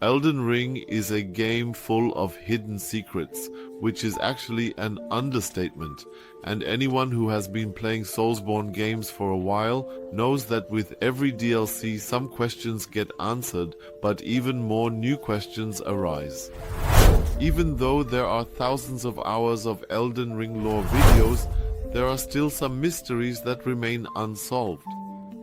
Elden Ring is a game full of hidden secrets, which is actually an understatement, and anyone who has been playing Soulsborne games for a while knows that with every DLC some questions get answered, but even more new questions arise. Even though there are thousands of hours of Elden Ring lore videos, there are still some mysteries that remain unsolved.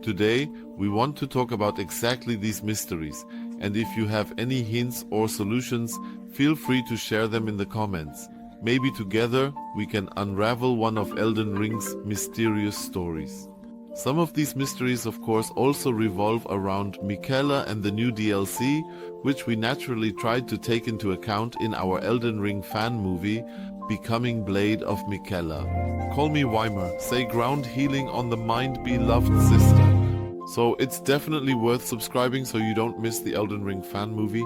Today, we want to talk about exactly these mysteries, and if you have any hints or solutions, feel free to share them in the comments. Maybe together we can unravel one of Elden Ring's mysterious stories. Some of these mysteries of course also revolve around Miquella and the new DLC, which we naturally tried to take into account in our Elden Ring fan movie, Becoming Blade of Miquella. Call me Weimer, say ground healing on the mind beloved sister. So it's definitely worth subscribing so you don't miss the Elden Ring fan movie.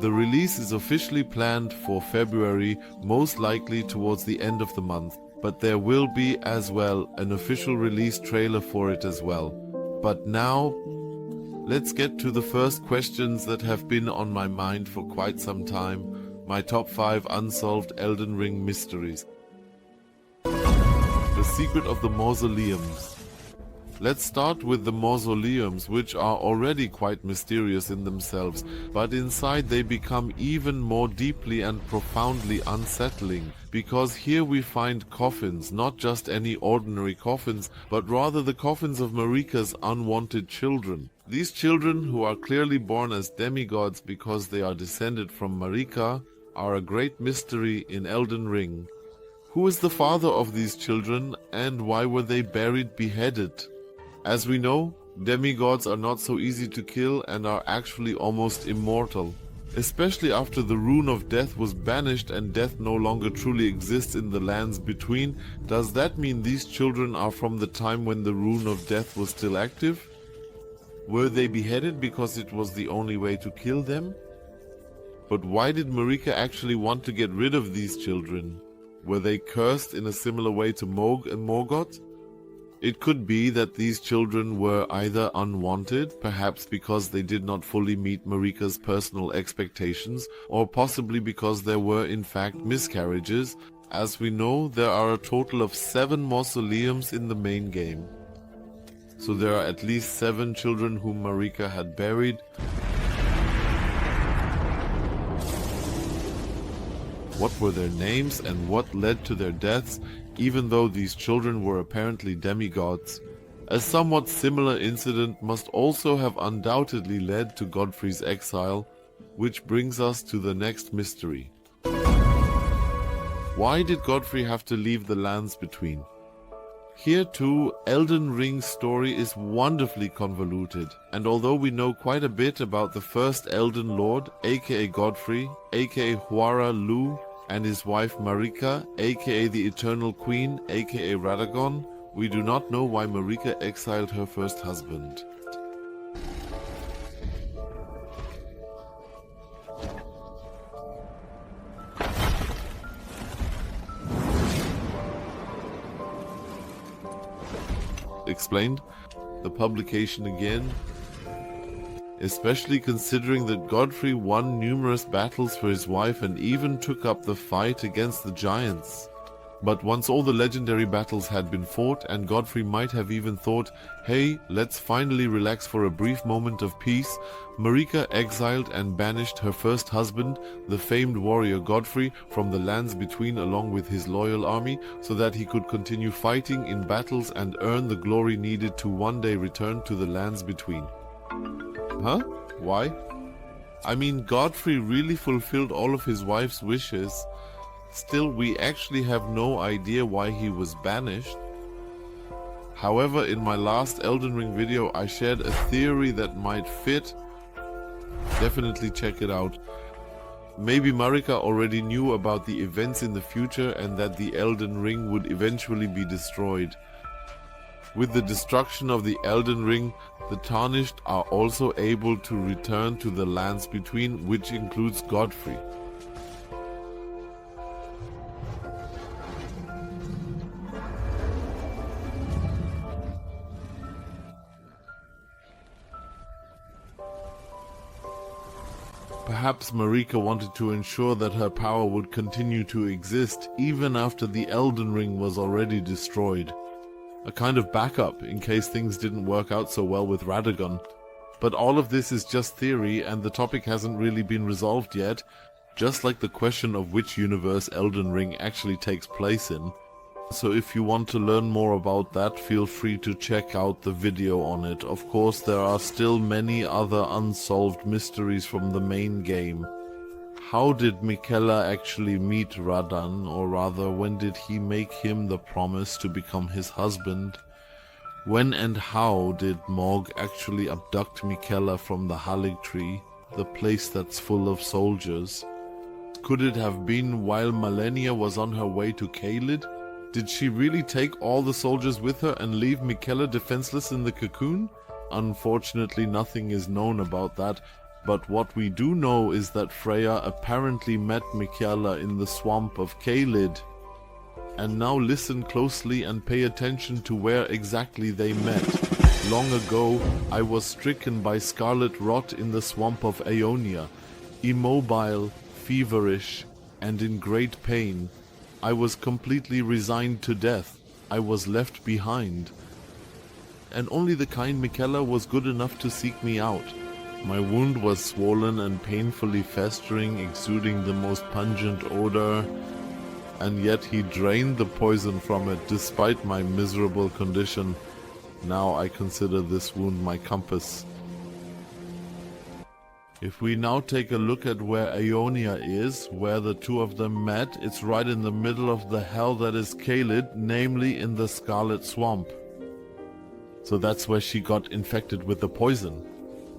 The release is officially planned for February, most likely towards the end of the month, but there will be as well an official release trailer for it as well. But now, let's get to the first questions that have been on my mind for quite some time, my top 5 unsolved Elden Ring mysteries. The secret of the Mausoleums. Let's start with the Mausoleums, which are already quite mysterious in themselves, but inside they become even more deeply and profoundly unsettling, because here we find coffins, not just any ordinary coffins, but rather the coffins of Marika's unwanted children. These children, who are clearly born as demigods because they are descended from Marika, are a great mystery in Elden Ring. Who is the father of these children, and why were they buried beheaded? As we know, demigods are not so easy to kill and are actually almost immortal. Especially after the rune of death was banished and death no longer truly exists in the lands between, does that mean these children are from the time when the rune of death was still active? Were they beheaded because it was the only way to kill them? But why did Marika actually want to get rid of these children? Were they cursed in a similar way to Mohg and Morgoth? It could be that these children were either unwanted, perhaps because they did not fully meet Marika's personal expectations, or possibly because there were in fact miscarriages. As we know, there are a total of 7 mausoleums in the main game. So there are at least 7 children whom Marika had buried. What were their names and what led to their deaths, even though these children were apparently demigods? A somewhat similar incident must also have undoubtedly led to Godfrey's exile, which brings us to the next mystery. Why did Godfrey have to leave the lands between? Here too, Elden Ring's story is wonderfully convoluted, and although we know quite a bit about the first Elden Lord, aka Godfrey, aka Huara Lu, and his wife Marika, aka the Eternal Queen, aka Radagon, we do not know why Marika exiled her first husband. Explained? The publication again. Especially considering that Godfrey won numerous battles for his wife and even took up the fight against the giants. But once all the legendary battles had been fought, and Godfrey might have even thought, hey, let's finally relax for a brief moment of peace, Marika exiled and banished her first husband, the famed warrior Godfrey, from the lands between along with his loyal army, so that he could continue fighting in battles and earn the glory needed to one day return to the lands between. Huh? Why? I mean, Godfrey really fulfilled all of his wife's wishes. Still, we actually have no idea why he was banished. However, in my last Elden Ring video, I shared a theory that might fit. Definitely check it out. Maybe Marika already knew about the events in the future and that the Elden Ring would eventually be destroyed. With the destruction of the Elden Ring, the Tarnished are also able to return to the lands between, which includes Godfrey. Perhaps Marika wanted to ensure that her power would continue to exist even after the Elden Ring was already destroyed. A kind of backup in case things didn't work out so well with Radagon. But all of this is just theory and the topic hasn't really been resolved yet, just like the question of which universe Elden Ring actually takes place in. So if you want to learn more about that, feel free to check out the video on it. Of course, there are still many other unsolved mysteries from the main game. How did Miquella actually meet Radahn, or rather, when did he make him the promise to become his husband? When and how did Morg actually abduct Miquella from the Halig Tree, the place that's full of soldiers? Could it have been while Malenia was on her way to Caelid? Did she really take all the soldiers with her and leave Miquella defenseless in the cocoon? Unfortunately, nothing is known about that, but what we do know is that Freya apparently met Miquella in the swamp of Caelid. And now listen closely and pay attention to where exactly they met. Long ago, I was stricken by Scarlet Rot in the swamp of Aeonia, immobile, feverish, and in great pain. I was completely resigned to death. I was left behind. And only the kind Miquella was good enough to seek me out. My wound was swollen and painfully festering, exuding the most pungent odor, and yet he drained the poison from it despite my miserable condition. Now I consider this wound my compass. If we now take a look at where Aeonia is, where the two of them met, it's right in the middle of the hell that is Caelid, namely in the Scarlet Swamp. So that's where she got infected with the poison.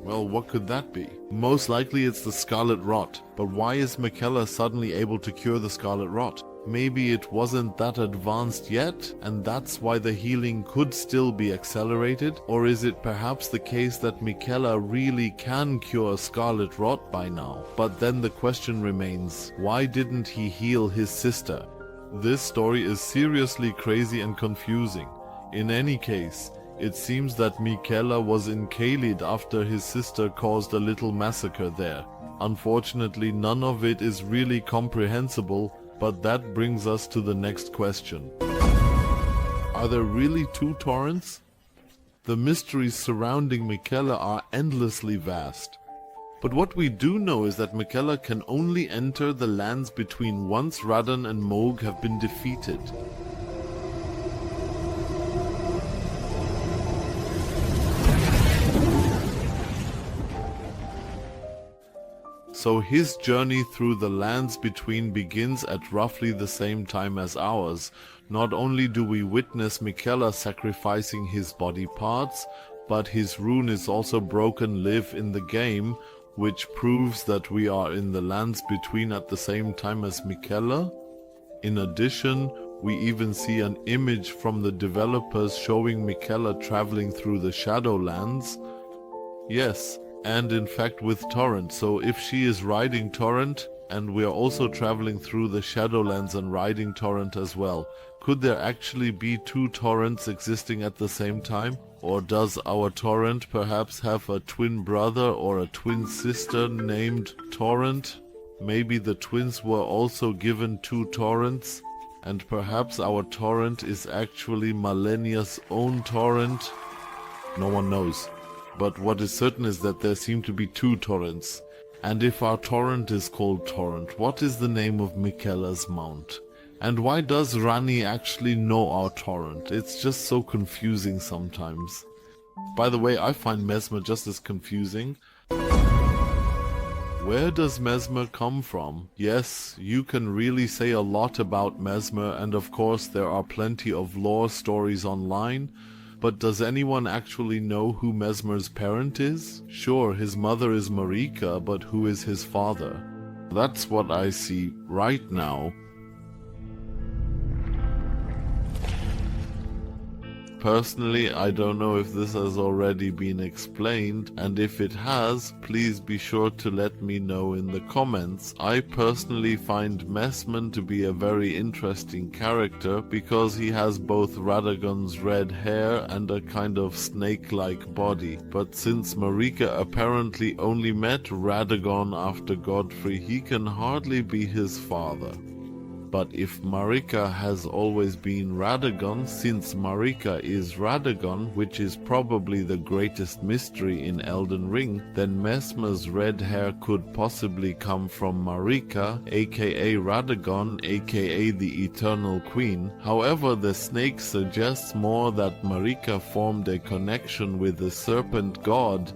Well, what could that be? Most likely it's the Scarlet Rot, but why is Miquella suddenly able to cure the Scarlet Rot? Maybe it wasn't that advanced yet, and that's why the healing could still be accelerated? Or is it perhaps the case that Miquella really can cure Scarlet Rot by now? But then the question remains, why didn't he heal his sister? This story is seriously crazy and confusing. In any case, it seems that Miquella was in Caelid after his sister caused a little massacre there. Unfortunately, none of it is really comprehensible, but that brings us to the next question. Are there really two Torrents? The mysteries surrounding Miquella are endlessly vast. But what we do know is that Miquella can only enter the lands between once Radahn and Morg have been defeated. So his journey through the lands between begins at roughly the same time as ours. Not only do we witness Miquella sacrificing his body parts, but his rune is also broken live in the game, which proves that we are in the lands between at the same time as Miquella. In addition, we even see an image from the developers showing Miquella traveling through the Shadowlands. Yes, and in fact with Torrent, so if she is riding Torrent, and we are also traveling through the Shadowlands and riding Torrent as well, could there actually be two Torrents existing at the same time? Or does our Torrent perhaps have a twin brother or a twin sister named Torrent? Maybe the twins were also given two Torrents, and perhaps our Torrent is actually Malenia's own Torrent? No one knows. But what is certain is that there seem to be two Torrents. And if our Torrent is called Torrent, what is the name of Miquella's mount? And why does Ranni actually know our Torrent? It's just so confusing sometimes. By the way, I find Messmer just as confusing. Where does Messmer come from? Yes, you can really say a lot about Messmer, and of course there are plenty of lore stories online. But does anyone actually know who Messmer's parent is? Sure, his mother is Marika, but who is his father? That's what I see right now. Personally, I don't know if this has already been explained, and if it has, please be sure to let me know in the comments. I personally find Messmer to be a very interesting character because he has both Radagon's red hair and a kind of snake-like body. But since Marika apparently only met Radagon after Godfrey, he can hardly be his father. But if Marika has always been Radagon, since Marika is Radagon, which is probably the greatest mystery in Elden Ring, then Messmer's red hair could possibly come from Marika, aka Radagon, aka the Eternal Queen. However, the snake suggests more that Marika formed a connection with the serpent god.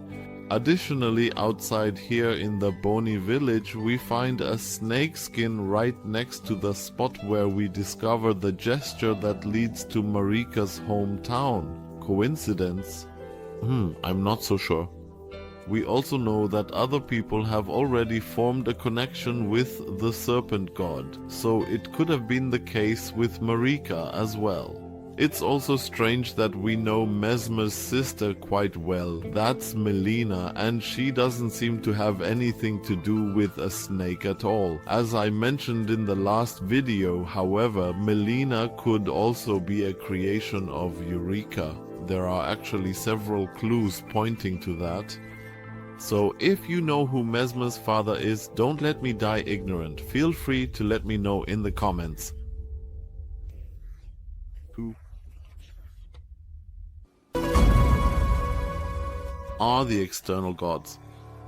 Additionally, outside here in the Bony village, we find a snake skin right next to the spot where we discover the gesture that leads to Marika's hometown. Coincidence? I'm not so sure. We also know that other people have already formed a connection with the serpent god, so it could have been the case with Marika as well. It's also strange that we know Messmer's sister quite well. That's Melina, and she doesn't seem to have anything to do with a snake at all. As I mentioned in the last video, however, Melina could also be a creation of Eureka. There are actually several clues pointing to that. So if you know who Messmer's father is, don't let me die ignorant. Feel free to let me know in the comments. Who are the external gods,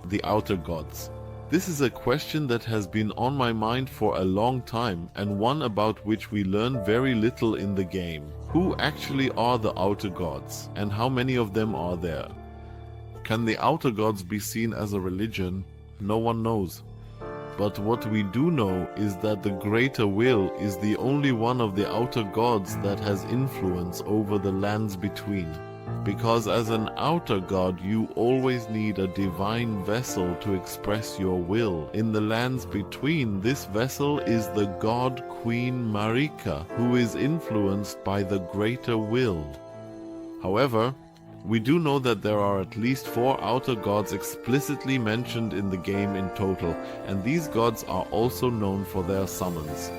the outer gods? This is a question that has been on my mind for a long time, and one about which we learn very little in the game. Who actually are the outer gods, and how many of them are there? Can the outer gods be seen as a religion? No one knows. But what we do know is that the Greater Will is the only one of the outer gods that has influence over the lands between. Because as an outer god, you always need a divine vessel to express your will. In the lands between, this vessel is the god Queen Marika, who is influenced by the Greater Will. However, we do know that there are at least 4 outer gods explicitly mentioned in the game in total, and these gods are also known for their summons.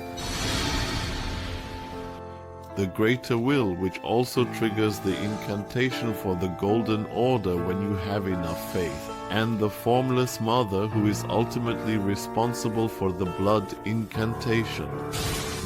The Greater Will, which also triggers the incantation for the Golden Order when you have enough faith, and the Formless Mother, who is ultimately responsible for the blood incantation.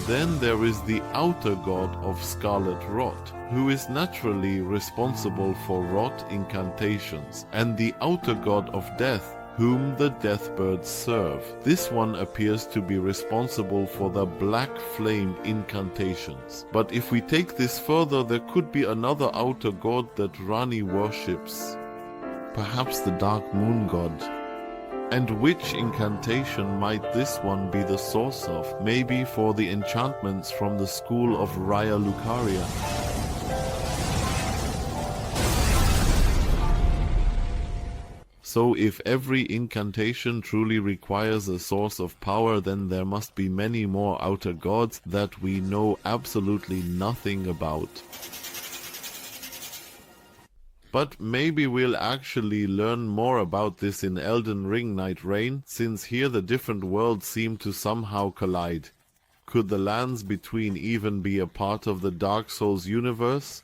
Then there is the outer god of Scarlet Rot, who is naturally responsible for rot incantations, and the outer god of death, whom the Deathbirds serve. This one appears to be responsible for the black flame incantations. But if we take this further, there could be another outer god that Rani worships. Perhaps the Dark Moon god. And which incantation might this one be the source of? Maybe for the enchantments from the school of Raya Lucaria. So if every incantation truly requires a source of power, then there must be many more outer gods that we know absolutely nothing about. But maybe we'll actually learn more about this in Elden Ring Night Rain, since here the different worlds seem to somehow collide. Could the lands between even be a part of the Dark Souls universe?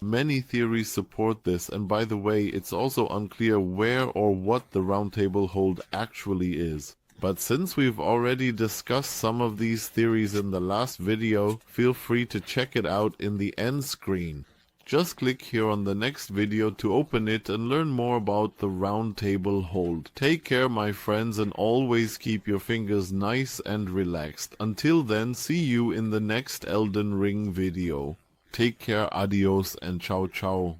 Many theories support this, and by the way, it's also unclear where or what the Round Table Hold actually is. But since we've already discussed some of these theories in the last video, feel free to check it out in the end screen. Just click here on the next video to open it and learn more about the Round Table Hold. Take care, my friends, and always keep your fingers nice and relaxed. Until then, see you in the next Elden Ring video. Take care, adios, and ciao ciao.